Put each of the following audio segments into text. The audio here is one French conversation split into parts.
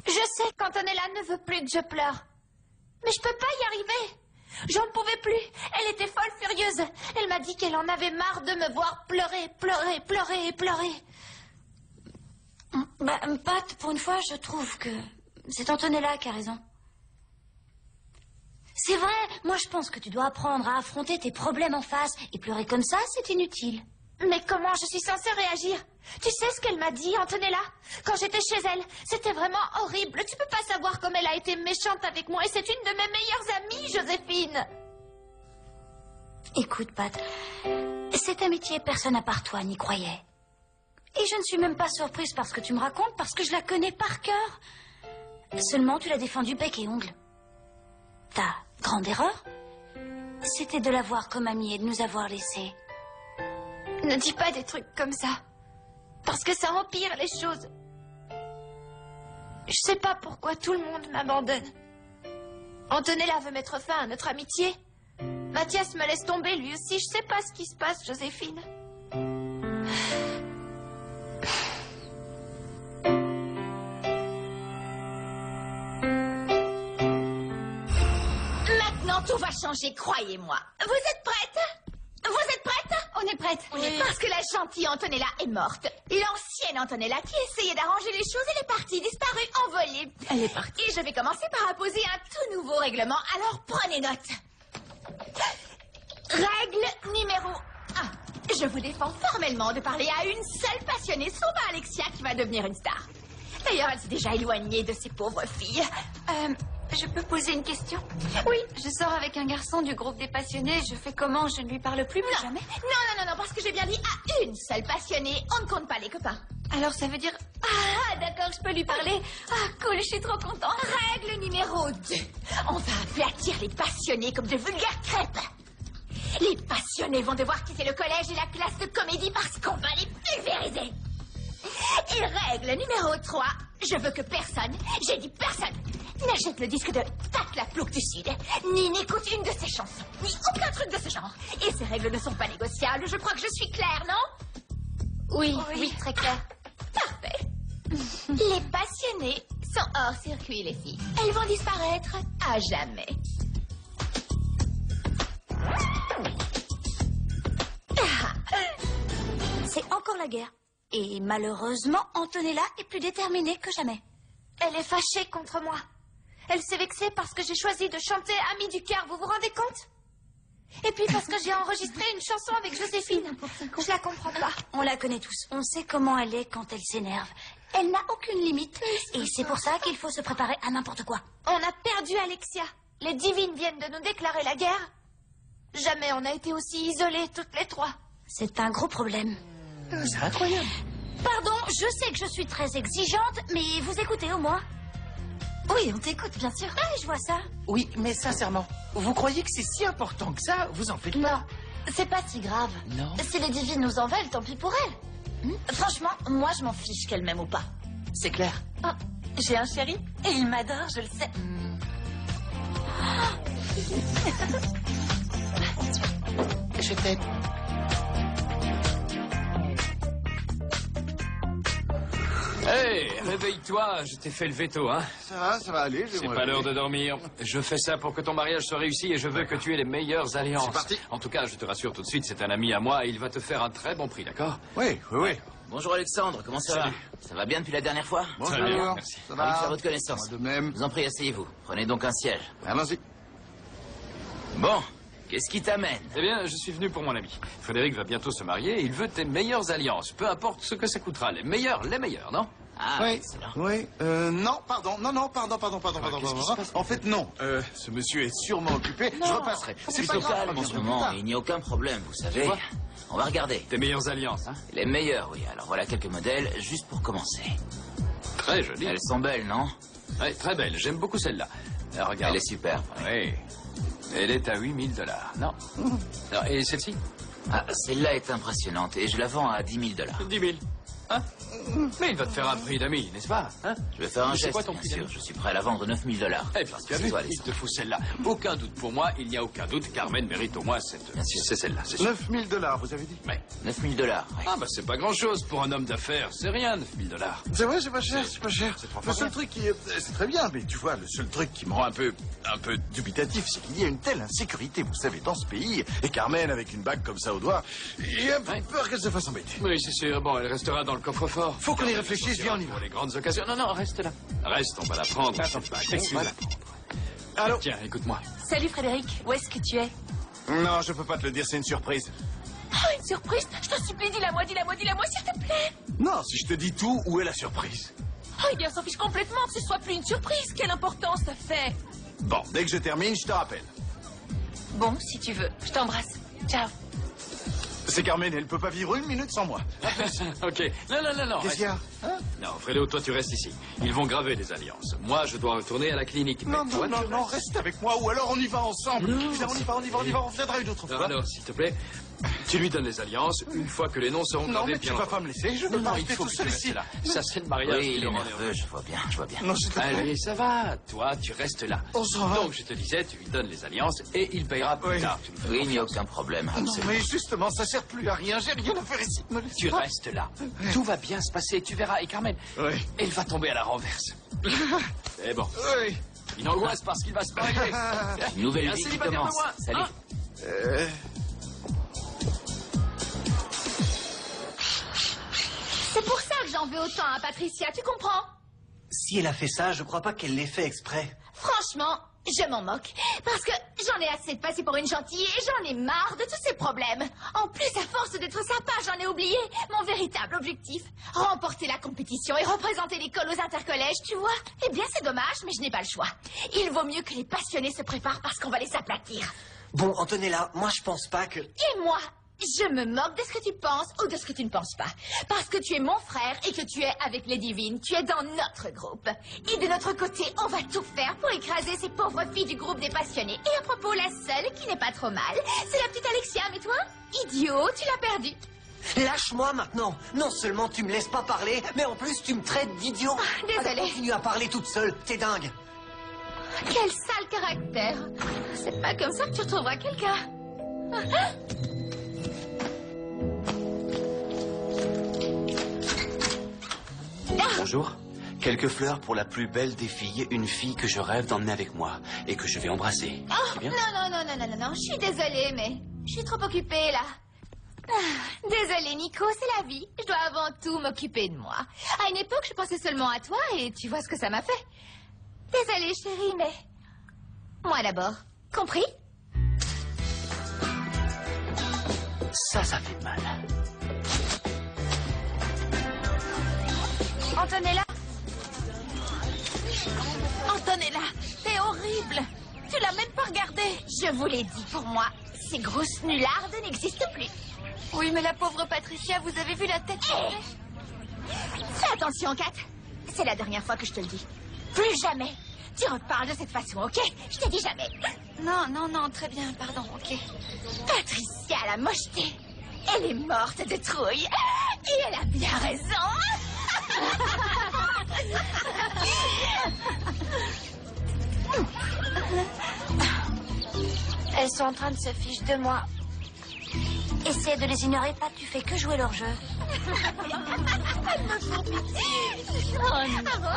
Je sais qu'Antonella ne veut plus que je pleure. Mais je peux pas y arriver. J'en pouvais plus. Elle était folle furieuse. Elle m'a dit qu'elle en avait marre de me voir pleurer, pleurer, pleurer et pleurer. Bah, Pat, pour une fois, je trouve que c'est Antonella qui a raison. C'est vrai, moi je pense que tu dois apprendre à affronter tes problèmes en face. Et pleurer comme ça, c'est inutile. Mais comment je suis censée réagir? Tu sais ce qu'elle m'a dit, Antonella? Quand j'étais chez elle, c'était vraiment horrible. Tu peux pas savoir comme elle a été méchante avec moi. Et c'est une de mes meilleures amies, Joséphine. Écoute, Pat, cette amitié, personne à part toi n'y croyait. Et je ne suis même pas surprise par ce que tu me racontes, parce que je la connais par cœur. Seulement, tu l'as défendue bec et ongle. Ta grande erreur, c'était de la voir comme amie et de nous avoir laissés. Ne dis pas des trucs comme ça. Parce que ça empire les choses. Je sais pas pourquoi tout le monde m'abandonne. Antonella veut mettre fin à notre amitié. Mathias me laisse tomber lui aussi. Je sais pas ce qui se passe, Joséphine. Maintenant, tout va changer, croyez-moi. Vous êtes prête? Vous êtes prête? On est prête. Oui. Parce que la gentille Antonella est morte. L'ancienne Antonella qui essayait d'arranger les choses, elle est partie, disparue, envolée. Elle est partie. Et je vais commencer par imposer un tout nouveau règlement, alors prenez note. Règle numéro 1. Je vous défends formellement de parler à une seule passionnée, Sauva Alexia, qui va devenir une star. D'ailleurs, elle s'est déjà éloignée de ces pauvres filles. Je peux poser une question? Oui. Je sors avec un garçon du groupe des passionnés. Je fais comment? Je ne lui parle plus jamais? Non, parce que j'ai bien dit à une seule passionnée. On ne compte pas les copains. Alors ça veut dire... Ah, d'accord, je peux lui parler. Ah, cool, je suis trop contente. Règle numéro 2. On va aplatir les passionnés comme de vulgaires crêpes. Les passionnés vont devoir quitter le collège et la classe de comédie parce qu'on va les pulvériser. Et règle numéro 3. Je veux que personne, j'ai dit personne, n'achète le disque de Pat la Plouc du Sud, ni n'écoute une de ses chansons, ni aucun truc de ce genre. Et ces règles ne sont pas négociables. Je crois que je suis claire, non? Oui, très clair. Parfait. Les passionnés sont hors circuit, les filles. Elles vont disparaître à jamais. C'est encore la guerre. Et malheureusement, Antonella est plus déterminée que jamais. Elle est fâchée contre moi. Elle s'est vexée parce que j'ai choisi de chanter Amie du cœur, vous vous rendez compte? Et puis parce que j'ai enregistré une chanson avec Joséphine. Je la comprends pas. On la connaît tous. On sait comment elle est quand elle s'énerve. Elle n'a aucune limite. Et c'est pour ça qu'il faut se préparer à n'importe quoi. On a perdu Alexia. Les divines viennent de nous déclarer la guerre. Jamais on a été aussi isolés toutes les trois. C'est un gros problème. C'est incroyable. Pardon, je sais que je suis très exigeante, mais vous écoutez au moins? Oui, on t'écoute, bien sûr. Ah, je vois ça. Oui, mais sincèrement, vous croyez que c'est si important que ça? Vous en faites pas? Non, c'est pas si grave. Non. Si les divines nous en veulent, tant pis pour elles. Franchement, moi je m'en fiche qu'elle m'aime ou pas. C'est clair. Oh, j'ai un chéri et il m'adore, je le sais. Je t'aime. Hey, réveille-toi, je t'ai fait le veto, hein. Ça va aller. C'est pas l'heure de dormir. Je fais ça pour que ton mariage soit réussi et je veux que tu aies les meilleures alliances. C'est parti. En tout cas, je te rassure tout de suite, c'est un ami à moi et il va te faire un très bon prix, d'accord? Oui. Bonjour Alexandre, comment ça va? Ça va bien depuis la dernière fois? Bonjour. Très bien, merci. Ça Ravi de va? faire votre connaissance. Moi de même. Je vous en prie, asseyez-vous. Prenez donc un siège. Allons-y. Bon, qu'est-ce qui t'amène? Eh bien, je suis venu pour mon ami. Frédéric va bientôt se marier et il veut tes meilleures alliances, peu importe ce que ça coûtera. Les meilleures, non? Ah, Oui. excellent. Oui. Non, pardon. Pardon. qu'est-ce qui se passe? En fait, non. Ce monsieur est sûrement occupé. Je repasserai. C'est pas Plutôt grave. calme en ce plus moment, tard. il n'y a aucun problème, vous savez. vois? On va regarder. Tes meilleures alliances, hein? Les meilleurs, oui. Alors voilà quelques modèles, juste pour commencer. Très joli. Elles sont belles, non? Oui, très belle, j'aime beaucoup celle-là. Regarde. Elle est superbe. Oui. Elle est à 8 000 $. Non. Et celle-ci? Ah, celle-là est impressionnante et je la vends à 10 000 $. 10 000. Hein? Mais il va te faire un prix d'ami, n'est-ce pas, hein? Je vais faire un C'est geste, quoi ton bien prix sûr. d'ami? Je suis prêt à la vendre 9 000 $. Eh bien, tu as vu, toi, il te faut celle-là. Aucun doute pour moi, il n'y a aucun doute. Carmen mérite au moins cette... Bien sûr. C'est celle-là, c'est sûr. 9 000 $, vous avez dit? Mais... 9 000 $. Ah, bah, c'est pas grand-chose pour un homme d'affaires. C'est rien, 9 000 $. C'est vrai, c'est pas cher, c'est pas cher. c'est trois Le fois seul bien. truc qui est... C'est très bien, mais tu vois, le seul truc qui me rend un peu dubitatif, c'est qu'il y a une telle insécurité, vous savez, dans ce pays. Et Carmen, avec une bague comme ça au doigt, j'ai un peu Ouais. peur qu'elle se fasse embêter. Oui, c'est sûr. Bon, elle restera dans le coffre-fort. Faut qu'on y réfléchisse, viens, on y va. Pour les grandes occasions. Non, non, reste là. Reste, on va la prendre. Attends, cette bague. excuse-moi. On va la prendre. Allô? Tiens, écoute-moi. Salut Frédéric, où est-ce que tu es? Non, je peux pas te le dire, c'est une surprise. Oh, une surprise? Je t'en supplie, dis-la-moi, s'il te plaît. Non, si je te dis tout, où est la surprise? Oh, eh bien, on s'en fiche complètement que ce soit plus une surprise. Quelle importance ça fait? Bon, dès que je termine, je te rappelle. Bon, si tu veux, je t'embrasse. Ciao. C'est Carmen, elle peut pas vivre une minute sans moi. Ok. Non, non, non, non. Qu'est-ce qu'il y a? Hein? Non, Fredo, toi, tu restes ici. Ils vont graver des alliances. Moi, je dois retourner à la clinique. Non, Mais non, toi, non, tu non, restes. reste avec moi, ou alors on y va ensemble. Non. Viens, on y va, on reviendra une autre Non, fois. alors, s'il te plaît, tu lui donnes les alliances une fois que les noms seront Non, gravés. mais tu bien vas entendu. pas me laisser, je Non, veux pas non, il rester faut tout que tu seul restes ici. là. Ça, c'est le mariage. Oui, qui il le est rend nerveux, je vois bien, je vois bien. Non, s'il te plaît. Allez, ça va. Toi, tu restes là. On s'en va. Donc, je te disais, tu lui donnes les alliances et il payera plus Oui. tard. Tu me fais Oui, il n'y a confiance. aucun problème. Non, mais justement, ça sert plus à rien, j'ai rien à faire ici. Me laisse Tu pas. restes là. Tout va bien se passer, tu verras. Et Carmen, Oui. elle va tomber à la renverse. Et bon, Oui. il angoisse parce qu'il va se marier. Une nouvelle Un vie qui célibataire de commence. moins. Salut. Hein? C'est pour ça que j'en veux autant à Patricia, tu comprends? Si elle a fait ça, je crois pas qu'elle l'ait fait exprès. Franchement, je m'en moque. Parce que j'en ai assez de passer pour une gentille et j'en ai marre de tous ces problèmes. En plus, à force d'être sympa, j'en ai oublié mon véritable objectif. Remporter la compétition et représenter l'école aux intercollèges, tu vois? Eh bien, c'est dommage, mais je n'ai pas le choix. Il vaut mieux que les passionnés se préparent parce qu'on va les aplatir. Bon, Antonella, moi je pense pas que... Et moi, je me moque de ce que tu penses ou de ce que tu ne penses pas. Parce que tu es mon frère et que tu es avec les divines. Tu es dans notre groupe. Et de notre côté, on va tout faire pour écraser ces pauvres filles du groupe des passionnés. Et à propos, la seule qui n'est pas trop mal, c'est la petite Alexia. Mais toi, idiot, tu l'as perdue. Lâche-moi maintenant. Non seulement tu me laisses pas parler, mais en plus tu me traites d'idiot. désolée. Alors, continue à parler toute seule, t'es dingue. Quel sale caractère. C'est pas comme ça que tu retrouveras quelqu'un. Bonjour. Quelques fleurs pour la plus belle des filles, une fille que je rêve d'emmener avec moi et que je vais embrasser. Oh, C'est bien? non, je suis désolée, mais je suis trop occupée, là. Ah, désolée, Nico, c'est la vie. Je dois avant tout m'occuper de moi. À une époque, je pensais seulement à toi et tu vois ce que ça m'a fait. Désolée, chérie, mais... Moi d'abord. Compris? Ça fait mal. Antonella? Antonella, t'es horrible. Tu l'as même pas regardé. Je vous l'ai dit, pour moi, ces grosses nullardes n'existent plus. Oui, mais la pauvre Patricia, vous avez vu la tête? Fais attention, Kat. C'est la dernière fois que je te le dis. Plus jamais. Tu reparles de cette façon, ok? Je t'ai dit jamais. Non, très bien, pardon, ok. Patricia, la mocheté. Elle est morte de trouille. Et elle a bien raison. Elles sont en train de se ficher de moi. Essaie de les ignorer, pas, tu fais que jouer leur jeu. Oh non.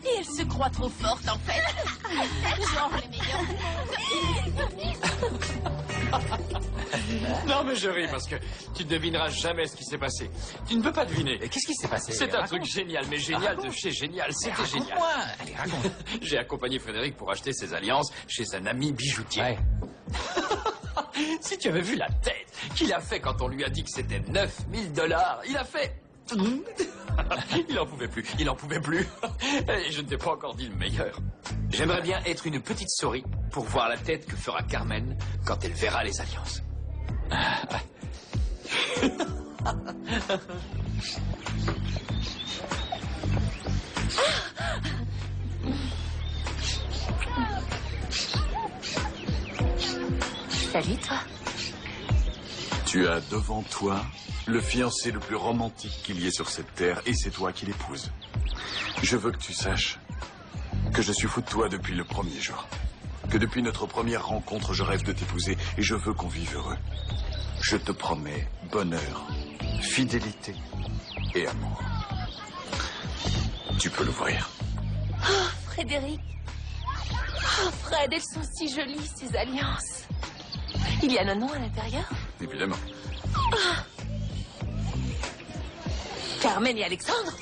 Et elle se croit trop forte, en fait. Genre les meilleurs. Non, mais je ris parce que tu ne devineras jamais ce qui s'est passé. Tu ne peux pas deviner. Et qu'est-ce qui s'est passé? C'est un Raconte. truc génial, mais génial de chez génial. C'était génial. Raconte-moi. Allez, raconte. J'ai accompagné Frédéric pour acheter ses alliances chez un ami bijoutier. Ouais. Si tu avais vu la tête qu'il a fait quand on lui a dit que c'était 9 000 $, il a fait... Il en pouvait plus, il en pouvait plus. Et je ne t'ai pas encore dit le meilleur. J'aimerais bien être une petite souris pour voir la tête que fera Carmen quand elle verra les alliances. Salut, toi. Tu as devant toi le fiancé le plus romantique qu'il y ait sur cette terre, et c'est toi qui l'épouse. Je veux que tu saches que je suis fou de toi depuis le premier jour. Que depuis notre première rencontre, je rêve de t'épouser et je veux qu'on vive heureux. Je te promets bonheur, fidélité et amour. Tu peux l'ouvrir. Oh, Frédéric. Oh, Fred, elles sont si jolies, ces alliances. Il y a un nom à l'intérieur? Évidemment. Oh. Carmen et Alexandre?